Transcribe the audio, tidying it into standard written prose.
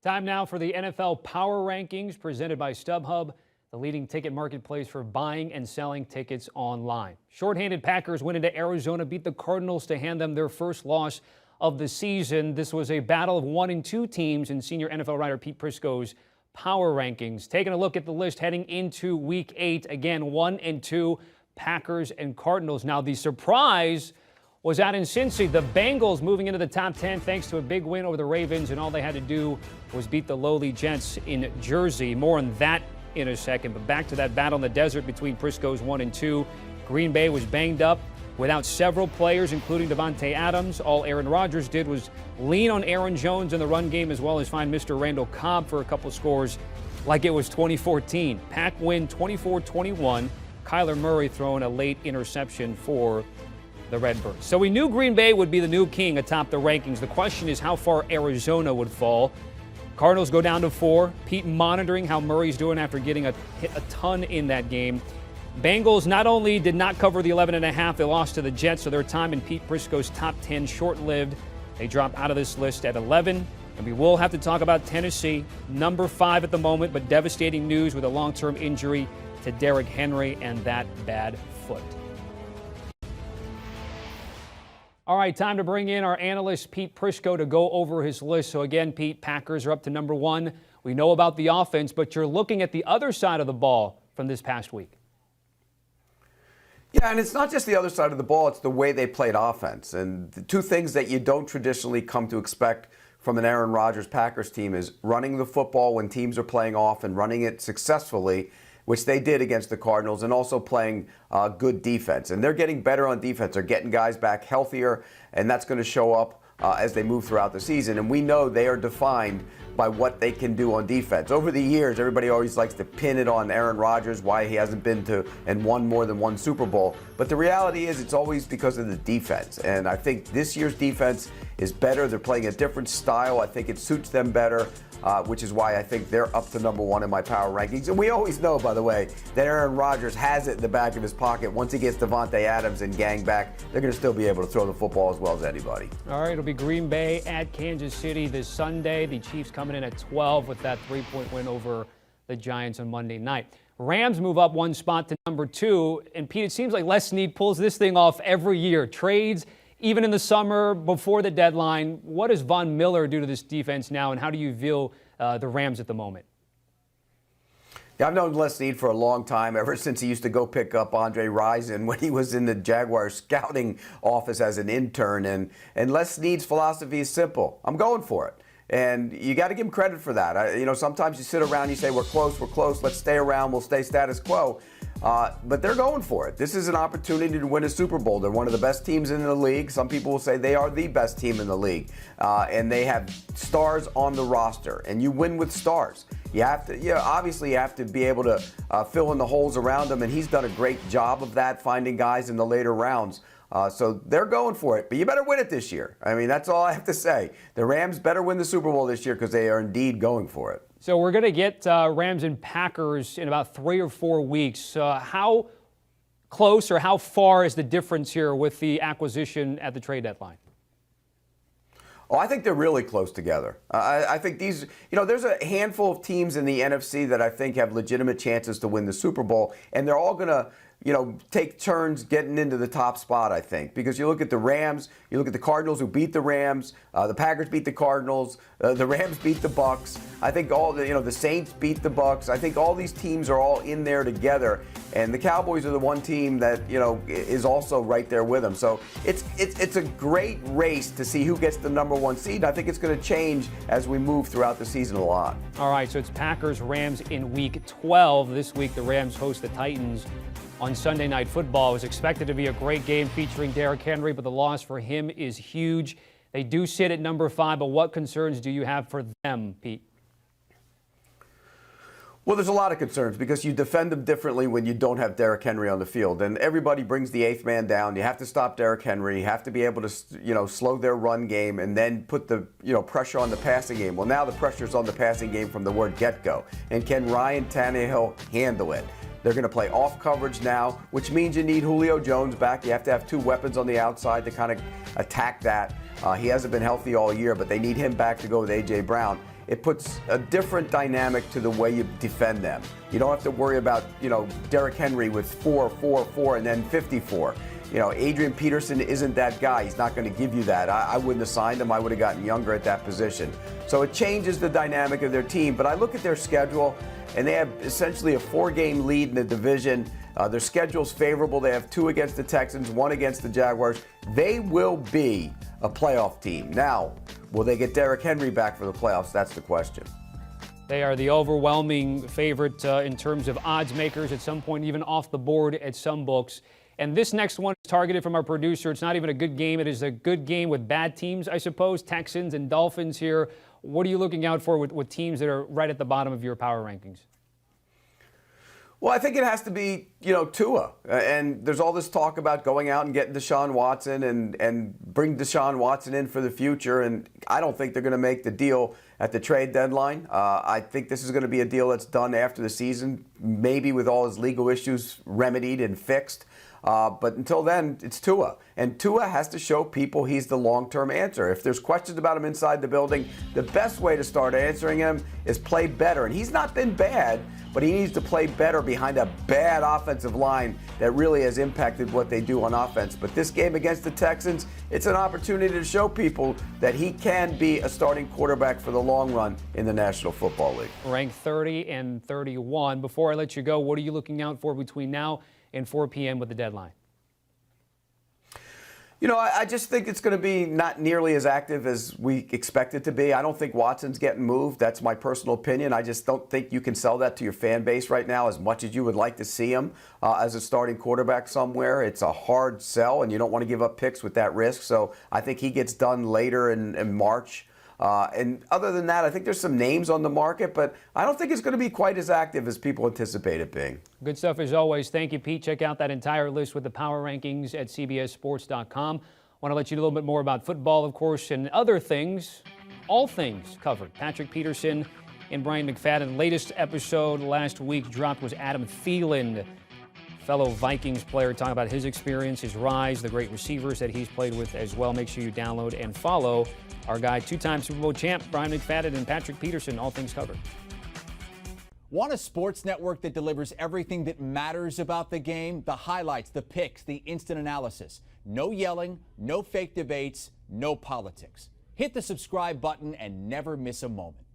Time now for the NFL Power Rankings presented by StubHub, the leading ticket marketplace for buying and selling tickets online. Shorthanded Packers went into Arizona, beat the Cardinals to hand them their first loss of the season. This was a battle of 1 and 2 teams in senior NFL writer Pete Prisco's Power Rankings. Taking a look at the list heading into Week 8, again 1 and 2, Packers and Cardinals. Now the surprise was out in Cincy. The Bengals moving into the top 10 thanks to a big win over the Ravens, and all they had to do was beat the lowly Jets in Jersey. More on that in a second, but back to that battle in the desert between Prisco's 1 and 2. Green Bay was banged up without several players, including Davante Adams. All Aaron Rodgers did was lean on Aaron Jones in the run game, as well as find Mr. Randall Cobb for a couple scores like it was 2014. Pack win 24-21. Kyler Murray throwing a late interception for the Redbirds. So we knew Green Bay would be the new king atop the rankings. The question is how far Arizona would fall. Cardinals go down to 4. Pete monitoring how Murray's doing after getting hit a ton in that game. Bengals not only did not cover the 11.5, they lost to the Jets, so their time in Pete Prisco's top 10 short-lived. They drop out of this list at 11. And we will have to talk about Tennessee, number 5 at the moment, but devastating news with a long-term injury to Derrick Henry and that bad foot. All right, time to bring in our analyst, Pete Prisco, to go over his list. So again, Pete, Packers are up to number 1. We know about the offense, but you're looking at the other side of the ball from this past week. Yeah, and it's not just the other side of the ball, it's the way they played offense. And the two things that you don't traditionally come to expect from an Aaron Rodgers Packers team is running the football when teams are playing off and running it successfully, which they did against the Cardinals, and also playing good defense. And they're getting better on defense. They're getting guys back healthier, and that's going to show up as they move throughout the season. And we know they are defined by what they can do on defense. Over the years, everybody always likes to pin it on Aaron Rodgers, why he hasn't been to and won more than one Super Bowl. But the reality is it's always because of the defense. And I think this year's defense is better. They're playing a different style. I think it suits them better, which is why I think they're up to number 1 in my power rankings. And we always know, by the way, that Aaron Rodgers has it in the back of his pocket. Once he gets Davante Adams and gang back, they're going to still be able to throw the football as well as anybody. All right, it'll be Green Bay at Kansas City this Sunday. The Chiefs coming in at 12 with that 3-point win over the Giants on Monday night. Rams move up 1 spot to number 2. And Pete, it seems like Les Snead pulls this thing off every year. Trades, even in the summer, before the deadline. What does Von Miller do to this defense now, and how do you view the Rams at the moment? Yeah, I've known Les Snead for a long time, ever since he used to go pick up Andre Rison when he was in the Jaguars scouting office as an intern. And Les Snead's philosophy is simple. I'm going for it. And you got to give him credit for that. Sometimes you sit around and you say, we're close, let's stay around, we'll stay status quo. But they're going for it. This is an opportunity to win a Super Bowl. They're one of the best teams in the league. Some people will say they are the best team in the league. And they have stars on the roster. And you win with stars. You have to, obviously you have to be able to fill in the holes around them. And he's done a great job of that, finding guys in the later rounds. So they're going for it, but you better win it this year. I mean, that's all I have to say. The Rams better win the Super Bowl this year because they are indeed going for it. So we're going to get Rams and Packers in about 3 or 4 weeks. How close or how far is the difference here with the acquisition at the trade deadline? Oh, I think they're really close together. I think these, there's a handful of teams in the NFC that I think have legitimate chances to win the Super Bowl, and they're all going to take turns getting into the top spot, I think. Because you look at the Rams, you look at the Cardinals who beat the Rams, the Packers beat the Cardinals, the Rams beat the Bucks. I think all the Saints beat the Bucks. I think all these teams are all in there together. And the Cowboys are the one team that, is also right there with them. So it's a great race to see who gets the number 1 seed. I think it's going to change as we move throughout the season a lot. All right, so it's Packers, Rams in Week 12. This week the Rams host the Titans on Sunday Night Football. It was expected to be a great game featuring Derrick Henry, but the loss for him is huge. They do sit at number 5, but what concerns do you have for them, Pete? Well, there's a lot of concerns because you defend them differently when you don't have Derrick Henry on the field. And everybody brings the 8th man down. You have to stop Derrick Henry. You have to be able to, slow their run game and then put the, pressure on the passing game. Well, now the pressure's on the passing game from the word get-go. And can Ryan Tannehill handle it? They're going to play off coverage now, which means you need Julio Jones back. You have to have 2 weapons on the outside to kind of attack that. He hasn't been healthy all year, but they need him back to go with A.J. Brown. it puts a different dynamic to the way you defend them. You don't have to worry about, Derrick Henry with 4, and then 54. Adrian Peterson isn't that guy. He's not going to give you that. I wouldn't have signed him. I would have gotten younger at that position. So it changes the dynamic of their team. But I look at their schedule, and they have essentially a 4-game lead in the division. Their schedule's favorable. They have 2 against the Texans, 1 against the Jaguars. They will be a playoff team. Now, will they get Derrick Henry back for the playoffs? That's the question. They are the overwhelming favorite in terms of odds makers, at some point even off the board at some books. And this next one is targeted from our producer. It's not even a good game. It is a good game with bad teams, I suppose. Texans and Dolphins here. What are you looking out for with teams that are right at the bottom of your power rankings? Well, I think it has to be, Tua. And there's all this talk about going out and getting Deshaun Watson and bring Deshaun Watson in for the future. And I don't think they're going to make the deal at the trade deadline. I think this is going to be a deal that's done after the season, maybe with all his legal issues remedied and fixed. But until then, it's Tua. And Tua has to show people he's the long-term answer. If there's questions about him inside the building, the best way to start answering him is play better. And he's not been bad, but he needs to play better behind a bad offensive line that really has impacted what they do on offense. But this game against the Texans, it's an opportunity to show people that he can be a starting quarterback for the long run in the National Football League. Ranked 30 and 31. Before I let you go, what are you looking out for between now and 4 p.m. with the deadline? I just think it's going to be not nearly as active as we expect it to be. I don't think Watson's getting moved. That's my personal opinion. I just don't think you can sell that to your fan base right now as much as you would like to see him as a starting quarterback somewhere. It's a hard sell, and you don't want to give up picks with that risk. So I think he gets done later in March. And other than that, I think there's some names on the market, but I don't think it's going to be quite as active as people anticipate it being. Good stuff as always. Thank you, Pete. Check out that entire list with the power rankings at CBSSports.com. Want to let you know a little bit more about football, of course, and other things, all things covered. Patrick Peterson and Bryant McFadden. Latest episode last week dropped was Adam Thielen, fellow Vikings player, talking about his experience, his rise, the great receivers that he's played with as well. Make sure you download and follow our guy, 2-time Super Bowl champ, Bryant McFadden, and Patrick Peterson, all things covered. Want a sports network that delivers everything that matters about the game? The highlights, the picks, the instant analysis. No yelling, no fake debates, no politics. Hit the subscribe button and never miss a moment.